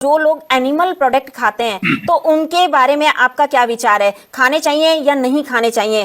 जो लोग animal product खाते हैं तो उनके बारे में आपका क्या विचार है, खाने चाहिए या नहीं खाने चाहिए?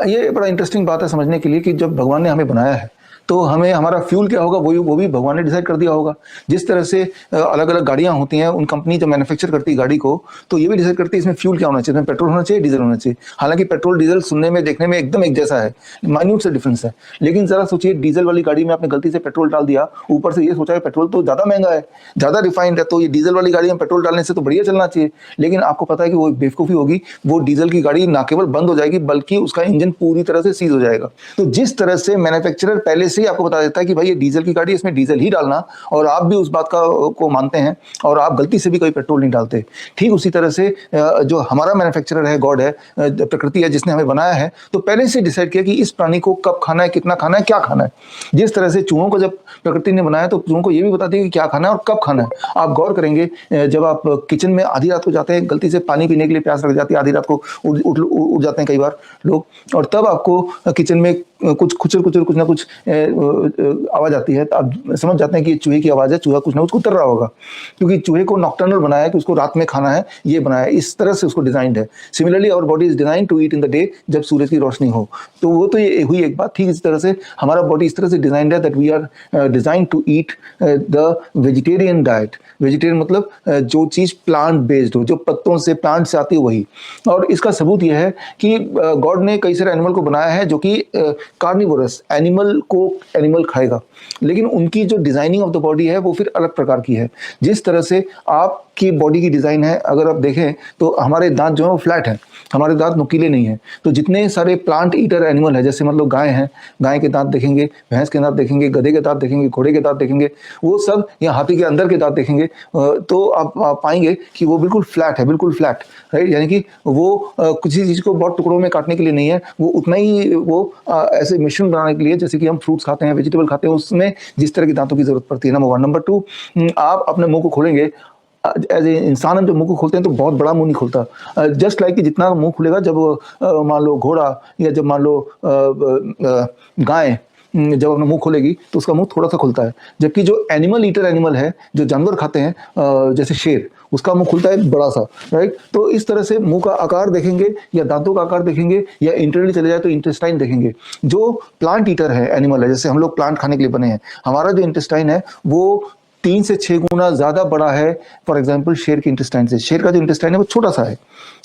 ये बड़ा इंटरेस्टिंग बात है समझने के लिए कि जब भगवान ने हमें बनाया है तो हमें हमारा फ्यूल क्या होगा वो भी भगवान ने डिसाइड कर दिया होगा। जिस तरह से अलग अलग गाड़ियां होती हैं, उन कंपनी जब मैन्युफैक्चर करती है गाड़ी को तो ये भी डिसाइड करती है इसमें फ्यूल क्या होना चाहिए, इसमें पेट्रोल होना चाहिए, डीजल होना चाहिए। हालांकि पेट्रोल डीजल सुनने में देखने में एकदम एक जैसा है, माइन्यूट से डिफरेंस है, लेकिन जरा सोचिए डीजल वाली गाड़ी में आपने गलती से पेट्रोल डाल दिया, ऊपर से ये सोचा है पेट्रोल तो ज्यादा महंगा है, ज्यादा रिफाइंड है, तो ये डीजल वाली गाड़ी में पेट्रोल डालने से तो बढ़िया चलना चाहिए। लेकिन आपको पता है कि वो बेवकूफ़ी होगी, वो डीजल की गाड़ी ना केवल बंद हो जाएगी बल्कि उसका इंजन पूरी तरह से सीज हो जाएगा। तो जिस तरह से मैन्युफैक्चरर पहले से ही आपको बता देता है कि भाई ये डीजल की गाड़ी, इसमें डीजल ही डालना, और आप भी उस बात को मानते हैं और आप गलती से भी कोई पेट्रोल नहीं डालते। ठीक उसी तरह से जो हमारा मैन्युफैक्चरर है, गॉड है, प्रकृति है जिसने हमें बनाया है, तो पहले से डिसाइड किया कि इस प्राणी को कब खाना है, कितना खाना है, क्या खाना है। जिस तरह से चूहों को जब प्रकृति ने बनाया तो चूहों को ये भी बता दिया कि क्या खाना है और कब खाना है। आप गौर करेंगे जब आप किचन में आधी रात को जाते हैं, गलती से पानी पीने के लिए प्यास लग जाती है, आधी रात को उठ जाते हैं कई बार लोग, और तब आपको किचन में कुछ खुचर कुचर कुछ ना कुछ आवाज आती है, तो आप समझ जाते हैं कि चूहे की आवाज है, चूहा कुछ ना कुछ उतर रहा होगा, क्योंकि चूहे को नॉक्टर्नल बनाया है कि उसको रात में खाना है, ये बनाया है, इस तरह से उसको डिजाइंड है। Similarly our body is design to eat in the day, जब सूरज की रोशनी हो। तो वो तो ये हुई एक बात। ठीक इस तरह से हमारा बॉडी इस तरह से डिजाइंड है that we are design to eat the vegetarian diet. Vegetarian मतलब जो चीज प्लांट बेस्ड हो, जो पत्तों से, प्लांट से आती है वही। और इसका सबूत यह है कि गॉड ने कई सारे एनिमल को बनाया है जो कि कार्निवोरस, एनिमल खाएगा, लेकिन उनकी जो डिजाइनिंग ऑफ द बॉडी है वो फिर अलग प्रकार की है। जिस तरह से आपकी बॉडी की डिजाइन है, अगर आप देखें तो हमारे दांत जो है वो फ्लैट है, हमारे दांत नुकीले नहीं है। तो जितने सारे प्लांट ईटर एनिमल है, जैसे मतलब गाय हैं, गाय के दांत देखेंगे, भैंस के दांत देखेंगे, गधे के दांत देखेंगे, घोड़े के दांत देखेंगे, वो सब, या हाथी के अंदर के दांत देखेंगे, तो आप पाएंगे कि वो बिल्कुल फ्लैट है, बिल्कुल फ्लैट, राइट। यानी कि वो किसी चीज को बहुत टुकड़ों में काटने के लिए नहीं है, वो उतना ही वो ऐसे मिश्रण बनाने के लिए, जैसे कि हम फ्रूट्स खाते हैं, वेजिटेबल खाते हैं, उसमें जिस तरह की दांतों की जरूरत पड़ती है। नंबर 1। नंबर 2, आप अपने मुंह को खोलेंगे, एज ए इंसान हम जब मुंह को खोलते हैं तो बहुत बड़ा मुंह नहीं खुलता। जस्ट लाइक कि जितना मुंह खुलेगा जब मान लो घोड़ा, या जब मान लो गाय जब अपना मुंह खोलेगी तो उसका मुंह थोड़ा सा खुलता है। जबकि जो एनिमल ईटर एनिमल है, जो जानवर खाते हैं, जैसे शेर, उसका मुंह खुलता है बड़ा सा, राइट। तो इस तरह से मुंह का आकार देखेंगे या दांतों का आकार देखेंगे, या इंटरनली चले जाए तो इंटेस्टाइन देखेंगे। जो प्लांट ईटर है, एनिमल है, जैसे हम लोग प्लांट खाने के लिए बने हैं, हमारा जो इंटेस्टाइन है वो 3 से 6 गुना ज्यादा बड़ा है फॉर एग्जाम्पल शेर के इंटेस्टाइन से। शेर का जो इंटेस्टाइन है वो छोटा सा है,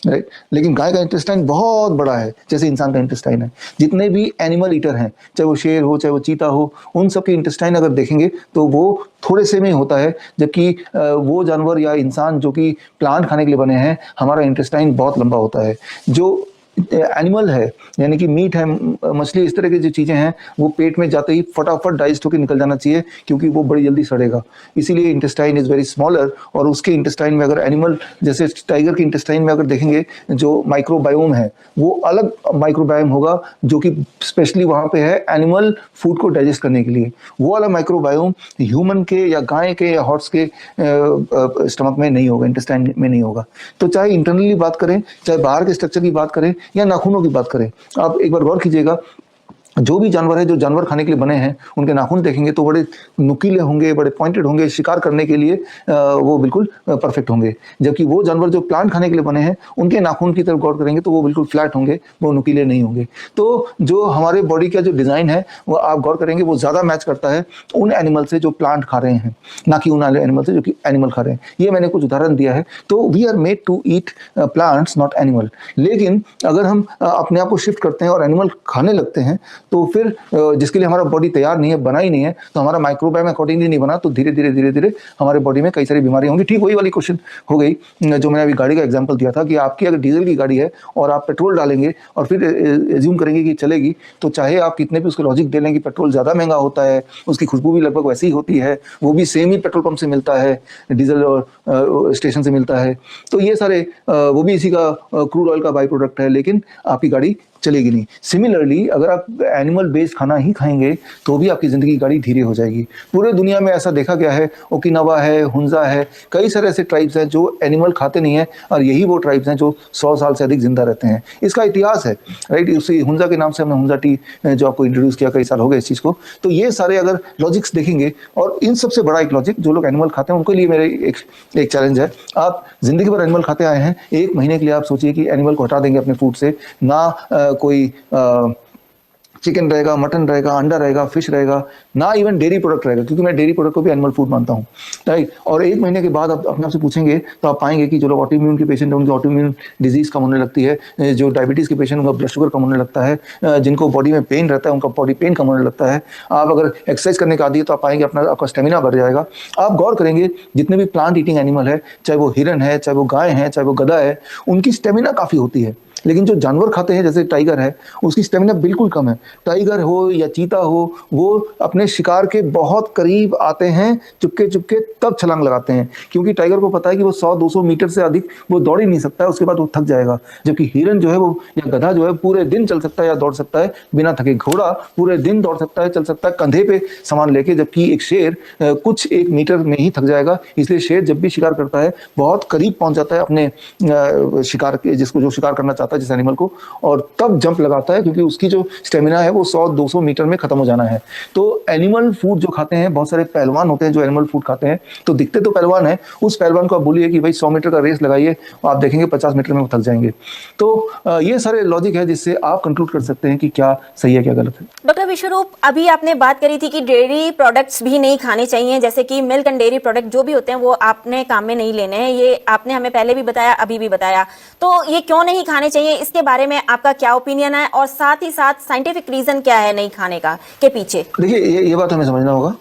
राइट, लेकिन गाय का इंटेस्टाइन बहुत बड़ा है, जैसे इंसान का इंटेस्टाइन है। जितने भी एनिमल ईटर हैं, चाहे वो शेर हो, चाहे वो चीता हो, उन सब के इंटेस्टाइन अगर देखेंगे तो वो थोड़े से में होता है। जबकि वो जानवर या इंसान जो कि प्लांट खाने के लिए बने हैं, हमारा इंटेस्टाइन बहुत लंबा होता है। जो एनिमल है, यानी कि मीट है, मछली, इस तरह की जो चीजें हैं, वो पेट में जाते ही फटाफट डाइजेस्ट होकर निकल जाना चाहिए, क्योंकि वो बड़ी जल्दी सड़ेगा। इसीलिए इंटेस्टाइन इज वेरी स्मॉलर। और उसके इंटेस्टाइन में अगर एनिमल, जैसे टाइगर के इंटेस्टाइन में अगर देखेंगे, जो माइक्रोबायोम है वो अलग माइक्रोबायोम होगा, जो कि स्पेशली वहां पे है एनिमल फूड को डाइजेस्ट करने के लिए। वो वाला माइक्रोबायोम ह्यूमन के या गाय के या हॉर्स के स्टमक में नहीं होगा, इंटेस्टाइन में नहीं होगा। तो चाहे इंटरनली बात करें, चाहे बाहर के स्ट्रक्चर की बात करें, या नाखूनों की बात करें, आप एक बार गौर कीजिएगा, जो भी जानवर है जो जानवर खाने के लिए बने हैं, उनके नाखून देखेंगे तो बड़े नुकीले होंगे, बड़े पॉइंटेड होंगे, शिकार करने के लिए वो बिल्कुल परफेक्ट होंगे। जबकि वो जानवर जो प्लांट खाने के लिए बने हैं, उनके नाखून की तरफ गौर करेंगे तो वो बिल्कुल फ्लैट होंगे, वो नुकीले नहीं होंगे। तो जो हमारे बॉडी का जो डिजाइन है वो आप गौर करेंगे वो ज्यादा मैच करता है उन एनिमल से जो प्लांट खा रहे हैं, ना कि उन एनिमल से जो कि एनिमल खा रहे हैं। ये मैंने कुछ उदाहरण दिया है। तो we are made to eat plants, not animal. लेकिन अगर हम अपने आप को शिफ्ट करते हैं और एनिमल खाने लगते हैं, तो फिर जिसके लिए हमारा बॉडी तैयार नहीं है, बना ही नहीं है, तो हमारा माइक्रोबायोम अकॉर्डिंगली नहीं बना, तो धीरे धीरे हमारे बॉडी में कई सारी बीमारियां होंगी। ठीक वही वाली क्वेश्चन हो गई जो मैंने अभी गाड़ी का एग्जांपल दिया था, कि आपकी अगर डीजल की गाड़ी है और आप पेट्रोल डालेंगे और फिर एज्यूम करेंगे कि चलेगी, तो चाहे आप कितने भी उसके लॉजिक दे लें कि पेट्रोल ज्यादा महंगा होता है, उसकी खुशबू भी लगभग वैसी ही होती है, वो भी सेम ही पेट्रोल पंप से मिलता है, डीजल और स्टेशन से मिलता है, तो ये सारे वो भी इसी का क्रूड ऑयल का बाई प्रोडक्ट है, लेकिन आपकी गाड़ी चलेगी नहीं। सिमिलरली अगर आप एनिमल बेस्ड खाना ही खाएंगे तो भी आपकी ज़िंदगी गाड़ी धीरे हो जाएगी। पूरे दुनिया में ऐसा देखा गया है, ओकिनावा है, हुंजा है, कई सारे ऐसे ट्राइब्स हैं जो एनिमल खाते नहीं है और यही वो ट्राइब्स हैं जो 100 साल से अधिक जिंदा रहते हैं। इसका इतिहास है, राइट। उसी हुंजा के नाम से हमने हुंजा टी जो आपको इंट्रोड्यूस किया, कई साल हो गए इस चीज़ को। तो ये सारे अगर लॉजिक्स देखेंगे, और इन सबसे बड़ा एक लॉजिक, जो लोग एनिमल खाते हैं उनके लिए मेरे एक चैलेंज है। आप जिंदगी भर एनिमल खाते आए हैं, एक महीने के लिए आप सोचिए कि एनिमल को हटा देंगे अपने फूड से, ना कोई चिकन रहेगा, मटन रहेगा, अंडा रहेगा, फिश रहेगा, ना इवन डेयरी प्रोडक्ट रहेगा, क्योंकि मैं डेयरी प्रोडक्ट को भी एनिमल फूड मानता हूँ, राइट। और एक महीने के बाद आप अपने आप से पूछेंगे तो आप पाएंगे कि जो लोग ऑटोइम्यून के पेशेंट हैं उनकी ऑटोइम्यून डिजीज कम होने लगती है, जो डायबिटीज़ के पेशेंट उनका ब्लड शुगर कम होने लगता है, जिनको बॉडी में पेन रहता है उनका बॉडी पेन कम होने लगता है। आप अगर एक्सरसाइज करने का आदी है तो आप पाएंगे आपका स्टेमिना बढ़ जाएगा। आप गौर करेंगे जितने भी प्लांट ईटिंग एनिमल है, चाहे वो हिरन है, चाहे वो गाय है, चाहे वो गधा है, उनकी स्टेमिना काफ़ी होती है। लेकिन जो जानवर खाते हैं जैसे टाइगर है, उसकी स्टेमिना बिल्कुल कम है। टाइगर हो या चीता हो, वो अपने शिकार के बहुत करीब आते हैं, चुपके चुपके तब छलांग लगाते हैं, क्योंकि टाइगर को पता है कि वो 100-200 मीटर से अधिक वो दौड़ ही नहीं सकता है, उसके बाद वो थक जाएगा। जबकि हिरन जो है वो, या गधा जो है, पूरे दिन चल सकता है या दौड़ सकता है बिना थके। घोड़ा पूरे दिन दौड़ सकता है, चल सकता है कंधे पे सामान लेके, जबकि एक शेर कुछ 1 मीटर में ही थक जाएगा। इसलिए शेर जब भी शिकार करता है बहुत करीब पहुंच जाता है अपने शिकार के, जो शिकार करना चाहता है जिस एनिमल को, और तब जंप लगाता है, क्योंकि उसकी जो स्टेमिना है वो 100-200 मीटर में खत्म हो जाना है। तो एनिमल फूड जो खाते हैं, बहुत सारे पहलवान होते हैं जो एनिमल फूड खाते हैं, तो दिखते तो पहलवान है, उस पहलवान को आप बोलिए कि भाई 100 मीटर का रेस लगाइए, आप देखेंगे 50 मीटर में वो थक जाएंगे। तो ये सारे लॉजिक है जिससे आप कंक्लूड कर सकते हैं कि क्या सही है क्या गलत है। डॉक्टर विश्वरूप, अभी आपने बात करी थी कि डेयरी प्रोडक्ट्स भी नहीं खाने चाहिए, जैसे कि मिल्क एंड डेयरी प्रोडक्ट जो भी होते हैं वो आपने काम में नहीं लेने हैं, ये आपने हमें पहले भी बताया, अभी भी बताया। तो ये क्यों नहीं खाने चाहिए, इसके बारे में आपका क्या ओपिनियन है, और साथ ही साथ साइंटिफिक रीजन क्या है नहीं खाने का के पीछे? देखिए, ये बात हमें समझना होगा।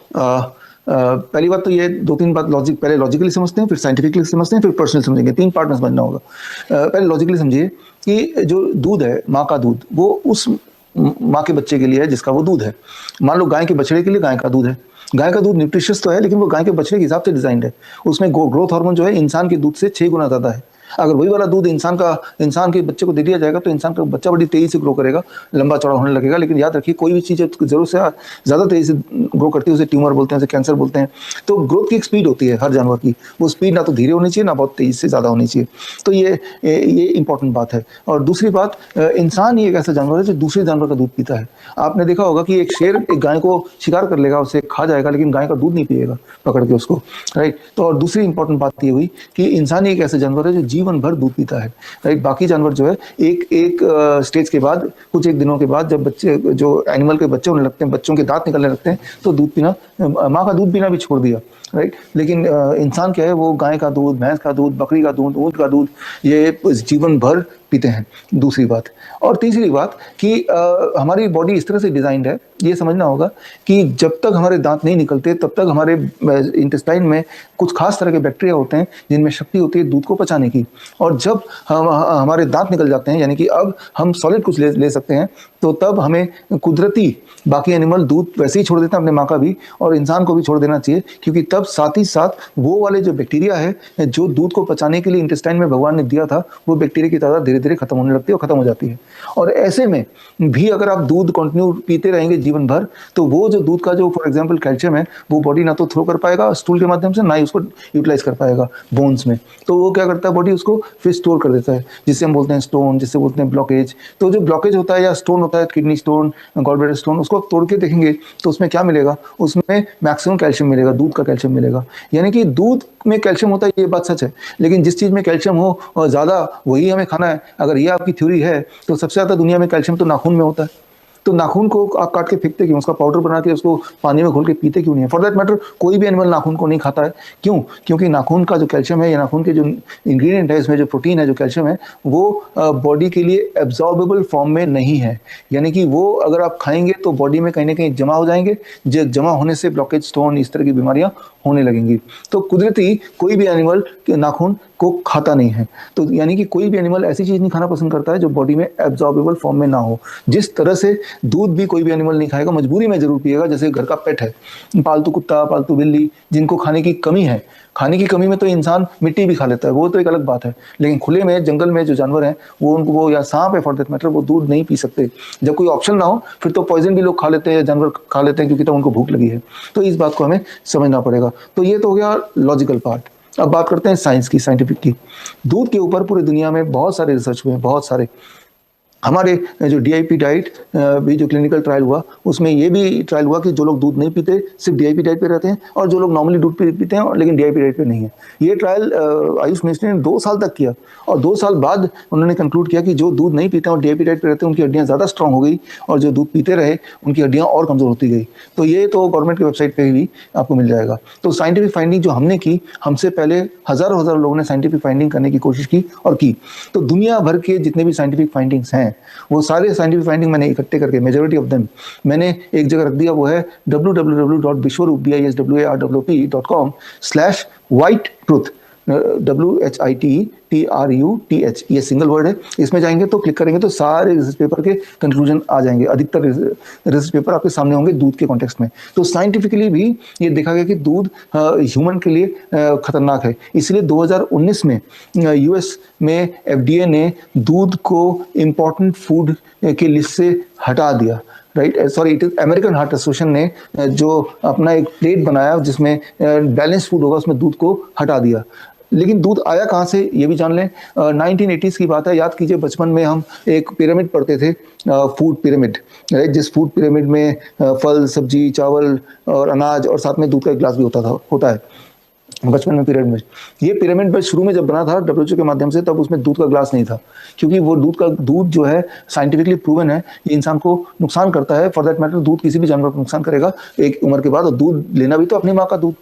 पहली बात तो ये 2-3 बात पहले लॉजिकली समझते हैं, फिर साइंटिफिकली समझते हैं, फिर पर्सनल समझेंगे। 3 पार्ट में समझना होगा। पहले लॉजिकली समझिए कि जो दूध है, माँ का दूध, वो उस माँ के बच्चे के लिए है जिसका वो दूध है। मान लो गाय के बछड़े के लिए गाय का दूध है। गाय का दूध न्यूट्रिशियस तो है, लेकिन वो गाय के बछड़े के हिसाब से डिजाइंड है। उसमें ग्रोथ हार्मोन जो है इंसान के दूध से 6 गुना ज़्यादा है। अगर वही वाला दूध इंसान के बच्चे को दे दिया जाएगा तो इंसान का बच्चा बड़ी तेजी से ग्रो करेगा, लंबा चौड़ा होने लगेगा। लेकिन याद रखिए, कोई भी चीज़ जरूरत से ज़्यादा तेजी से ग्रो करती है उसे ट्यूमर बोलते हैं, उसे कैंसर बोलते हैं। तो ग्रोथ की एक स्पीड होती है हर जानवर की, वो स्पीड ना तो धीरे होनी चाहिए ना बहुत तेजी से ज़्यादा होनी चाहिए। तो ये इंपॉर्टेंट बात है। और दूसरी बात, इंसान ही एक ऐसा जानवर है जो दूसरे जानवर का दूध पीता है। आपने देखा होगा कि एक शेर एक गाय को शिकार कर लेगा, उसे खा जाएगा, लेकिन गाय का दूध नहीं पिएगा पकड़ के उसको, राइट। तो और दूसरी इंपॉर्टेंट बात ये हुई कि इंसान ही एक ऐसा जानवर है जो जीवन भर दूध पीता है, राइट। बाकी जानवर जो है एक स्टेज के बाद, कुछ एक दिनों के बाद, जब बच्चे, जो एनिमल के बच्चे होने लगते हैं, बच्चों के दांत निकलने लगते हैं, तो दूध पीना, माँ का दूध पीना भी छोड़ दिया, राइट। लेकिन इंसान क्या है, वो गाय का दूध, भैंस का दूध, बकरी का दूध, ऊँट का दूध, ये जीवन भर पीते हैं। दूसरी बात, और तीसरी बात कि हमारी बॉडी इस तरह से डिजाइंड है, ये समझना होगा कि जब तक हमारे दांत नहीं निकलते तब तक हमारे इंटेस्टाइन में कुछ खास तरह के बैक्टीरिया होते हैं जिनमें शक्ति होती है दूध को पचाने की। और जब हमारे दांत निकल जाते हैं, यानी कि अब हम सॉलिड कुछ ले सकते हैं, तो तब हमें कुदरती, बाकी एनिमल दूध वैसे ही छोड़ देते हैं अपने माँ का भी, और इंसान को भी छोड़ देना चाहिए, क्योंकि तब साथ ही साथ वो वाले जो बैक्टीरिया है जो दूध को पचाने के लिए इंटेस्टाइन में भगवान ने दिया था, वो बैक्टीरिया की तादाद धीरे धीरे खत्म होने लगती है और खत्म हो जाती है। और ऐसे में भी अगर आप दूध कंटिन्यू पीते रहेंगे जीवन भर, तो वो जो दूध का जो फॉर एग्जांपल कैल्शियम है, वो बॉडी ना तो थ्रो कर पाएगा स्टूल के माध्यम से, ना ही उसको यूटिलाइज कर पाएगा बोन्स में। तो वो क्या करता है, बॉडी उसको फिर स्टोर कर देता है, जिससे हम बोलते हैं स्टोन, जिससे बोलते हैं ब्लॉकेज। तो जो ब्लॉकेज होता है या स्टोन होता है, किडनी स्टोन, गॉलब्लैडर स्टोन, उसको आप तोड़ के देखेंगे तो उसमें क्या मिलेगा, उसमें मैक्सिमम कैल्शियम मिलेगा, दूध का कैल्शियम मिलेगा। यानी कि दूध में कैल्शियम होता है, ये बात सच है, लेकिन जिस चीज़ में कैल्शियम हो और ज़्यादा, वही हमें खाना है। अगर ये आपकी थ्योरी है, तो सबसे ज़्यादा दुनिया में कैल्शियम तो नाखून में होता है। तो नाखून को आप काट के फेंकते क्यों, उसका पाउडर बना के उसको पानी में घोल के पीते क्यों नहीं है? फॉर दैट मैटर कोई भी एनिमल नाखून को नहीं खाता है। क्यों? क्योंकि नाखून का जो कैल्शियम है, या नाखून के जो इंग्रेडिएंट है, इसमें जो प्रोटीन है, जो कैल्शियम है, वो बॉडी के लिए एब्जॉर्बेबल फॉर्म में नहीं है। यानी कि वो अगर आप खाएंगे तो बॉडी में कहीं ना कहीं जमा हो जाएंगे, जमा होने से ब्लॉकेज, स्टोन, इस तरह की बीमारियां होने लगेंगी। तो कुदरती कोई भी एनिमल नाखून को खाता नहीं है। तो यानी कि कोई भी एनिमल ऐसी चीज़ नहीं खाना पसंद करता है जो बॉडी में एब्जॉर्बेबल फॉर्म में ना हो। जिस तरह से दूध भी कोई भी एनिमल नहीं खाएगा, मजबूरी में जरूर पिएगा। जैसे घर का पेट है, पालतू कुत्ता, पालतू बिल्ली, जिनको खाने की कमी है, खाने की कमी में तो इंसान मिट्टी भी खा लेता है, वो तो एक अलग बात है, लेकिन खुले में जंगल में जो जानवर हैं वो उनको, या सांप है फॉर दैट मैटर, वो दूध नहीं पी सकते। जब कोई ऑप्शन ना हो फिर तो पॉइजन भी लोग खा लेते हैं, जानवर खा लेते हैं, क्योंकि तो उनको भूख लगी है। तो इस बात को हमें समझना पड़ेगा। तो ये तो हो गया लॉजिकल पार्ट। अब बात करते हैं साइंस की, साइंटिफिक की। दूध के ऊपर पूरी दुनिया में बहुत सारे रिसर्च हुए हैं, बहुत सारे। हमारे जो DIP डाइट भी जो क्लिनिकल ट्रायल हुआ, उसमें ये भी ट्रायल हुआ कि जो लोग दूध नहीं पीते सिर्फ DIP डाइट पे रहते हैं, और जो लोग नॉर्मली दूध पीते हैं लेकिन DIP डाइट पे नहीं है। ये ट्रायल आयुष मिनिस्ट्री ने 2 साल तक किया, और 2 साल बाद उन्होंने कंक्लूड किया कि जो दूध नहीं पीते हैं और DIP डाइट पे रहते हैं उनकी हड्डियाँ ज़्यादा स्ट्रांग हो गई, और जो दूध पीते रहे उनकी हड्डियाँ और कमज़ोर होती गई। तो ये तो गवर्नमेंट की वेबसाइट पर भी आपको मिल जाएगा। तो साइंटिफिक फाइंडिंग जो हमने की, हमसे पहले हज़ारों लोगों ने साइंटिफिक फाइंडिंग करने की कोशिश की और की। तो दुनिया भर के जितने भी साइंटिफिक फाइंडिंग्स हैं, वो सारे साइंटिफिक फाइंडिंग मैंने इकट्ठे करके, मेजॉरिटी ऑफ देम मैंने एक जगह रख दिया। वो है www.bishwarup.com/white-truth, WHITETRUTH, ये सिंगल वर्ड है। इसमें जाएंगे तो क्लिक करेंगे तो सारे रिसर्च पेपर के कंक्लूजन आ जाएंगे। अधिकतर रिसर्च पेपर आपके सामने होंगे दूध के कॉन्टेक्स्ट में। तो साइंटिफिकली भी ये देखा गया कि दूध ह्यूमन के लिए खतरनाक है। इसलिए 2019 में US में FDA ने दूध को इम्पॉर्टेंट फूड की लिस्ट से हटा दिया, right. Sorry, it is American heart association ने जो अपना एक प्लेट बनाया जिसमें बैलेंस फूड होगा, उसमें दूध को हटा दिया। लेकिन दूध आया कहाँ से ये भी जान लें। 1980s की बात है। याद कीजिए, बचपन में हम एक पिरामिड पढ़ते थे, फूड पिरामिड, राइट, जिस फूड पिरामिड में फल, सब्जी, चावल और अनाज और साथ में दूध का एक गिलास भी होता है बचपन में पिरामिड में। ये पिरामिड शुरू में जब बना था WHO के माध्यम से, तब उसमें दूध का ग्लास नहीं था, क्योंकि वो दूध जो है साइंटिफिकली प्रूवन है, ये इंसान को नुकसान करता है। फॉर दैट मैटर दूध किसी भी जानवर को नुकसान करेगा एक उम्र के बाद, और दूध लेना भी तो अपनी माँ का दूध।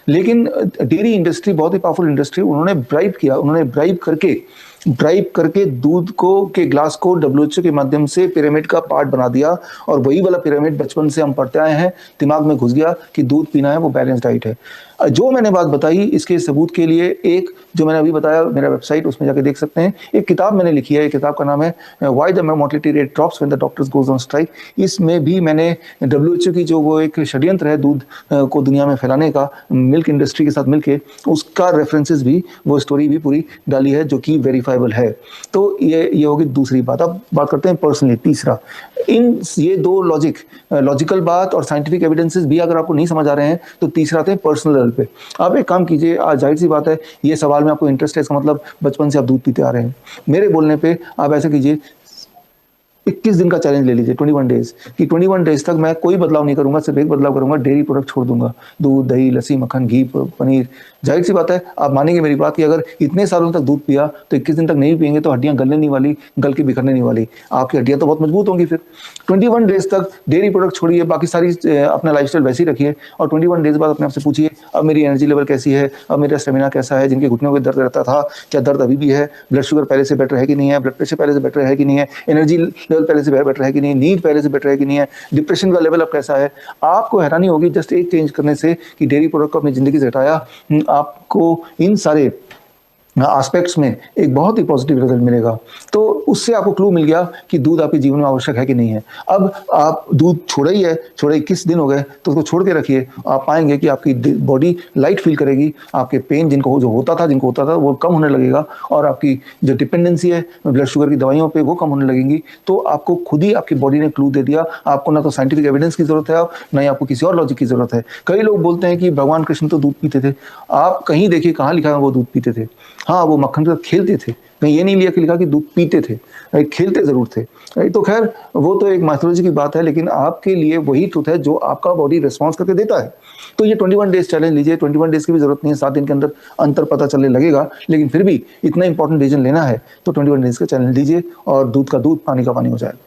लेकिन डेयरी इंडस्ट्री बहुत ही पावरफुल इंडस्ट्री, उन्होंने ब्राइब किया, उन्होंने ब्राइब करके दूध को के ग्लास को WHO के माध्यम से पिरामिड का पार्ट बना दिया। और वही वाला पिरामिड बचपन से हम पढ़ते आए हैं, दिमाग में घुस गया कि दूध पीना है, वो बैलेंस डाइट है। जो मैंने बात बताई, इसके सबूत के लिए एक जो मैंने अभी बताया, मेरा वेबसाइट, उसमें जाके देख सकते हैं। एक किताब मैंने लिखी है, एक किताब का नाम है why the mortality rate drops when the doctors goes on strike. इसमें भी मैंने WHO की जो वो एक षड्यंत्र है दूध को दुनिया में फैलाने का, मिल्क इंडस्ट्री के साथ मिलके, उसका रेफरेंसेस भी, वो स्टोरी भी पूरी डाली है, जो कि वेरीफाइबल है। तो ये होगी दूसरी बात। अब बात करते हैं पर्सनली, तीसरा। ये 2 लॉजिकल बात और साइंटिफिक एविडेंसेस भी अगर आपको नहीं समझ आ रहे हैं, तो तीसरा आते हैं पर्सनल लेवल पे। आप एक काम कीजिए, जाहिर सी बात है, ये सवाल में आपको इंटरेस्ट है, इसका मतलब बचपन से आप दूध पीते आ रहे हैं। मेरे बोलने पे आप ऐसा कीजिए, 21 दिन का चैलेंज ले लीजिए, 21 डेज, कि 21 डेज तक मैं कोई बदलाव नहीं करूंगा, सिर्फ एक बदलाव करूंगा, डेयरी प्रोडक्ट छोड़ दूंगा, दूध, दही, लस्सी, मक्खन, घी, पनीर। जाहिर सी बात है, आप मानेंगे मेरी बात कि अगर इतने सालों तक दूध पिया तो 21 दिन तक नहीं पिएंगे तो हड्डियां गलने नहीं वाली, गल के बिखरने नहीं वाली, आपकी हड्डियां तो बहुत मजबूत होंगी। फिर 21 डेज तक डेयरी प्रोडक्ट छोड़िए, बाकी सारी अपना लाइफस्टाइल वैसे ही रखिए, और 21 डेज बाद अपने आप से पूछिए, अब मेरी एनर्जी लेवल कैसी है, अब मेरा स्टेमिना कैसा है। जिनके घुटनों में दर्द रहता था, क्या दर्द अभी भी है? ब्लड शुगर पहले से बेटर है कि नहीं है? ब्लड प्रेशर पहले से बेटर है कि नहीं है? एनर्जी लेवल पहले से बेटर है कि नहीं? नींद पहले से बेटर है कि नहीं है? डिप्रेशन का लेवल अब कैसा है? आपको हैरानी होगी जस्ट एक चेंज करने से कि डेयरी प्रोडक्ट को अपनी जिंदगी से हटाया, आपको इन सारे एस्पेक्ट्स में एक बहुत ही पॉजिटिव रिजल्ट मिलेगा। तो उससे आपको क्लू मिल गया कि दूध आपके जीवन में आवश्यक है कि नहीं है। अब आप दूध छोड़े 21 दिन हो गए, तो उसको छोड़ के रखिए, आप पाएंगे कि आपकी बॉडी लाइट फील करेगी, आपके पेन जिनको होता था वो कम होने लगेगा, और आपकी जो डिपेंडेंसी है ब्लड शुगर की दवाइयों पे, वो कम होने लगेंगी। तो आपको खुद ही आपकी बॉडी ने क्लू दे दिया। आपको ना तो साइंटिफिक एविडेंस की जरूरत है, अब ना ही आपको किसी और लॉजिक की जरूरत है। कई लोग बोलते हैं कि भगवान कृष्ण तो दूध पीते थे। आप कहीं देखिए, कहाँ लिखा है वो दूध पीते थे? हाँ, वो मक्खन के साथ खेलते थे, कहीं ये नहीं लिया कि लिखा कि दूध पीते थे, खेलते जरूर थे। तो खैर, वो तो एक माइथोलॉजी की बात है, लेकिन आपके लिए वही ट्रुथ है जो आपका बॉडी रिस्पॉन्स करके देता है। तो ये 21 डेज चैलेंज लीजिए। 21 डेज की भी जरूरत नहीं है, 7 दिन के अंदर अंतर पता चलने लगेगा, लेकिन फिर भी इतना इंपॉर्टेंट डिसीजन लेना है तो 21 डेज का चैलेंज लीजिए, और दूध का दूध, पानी का पानी हो जाएगा।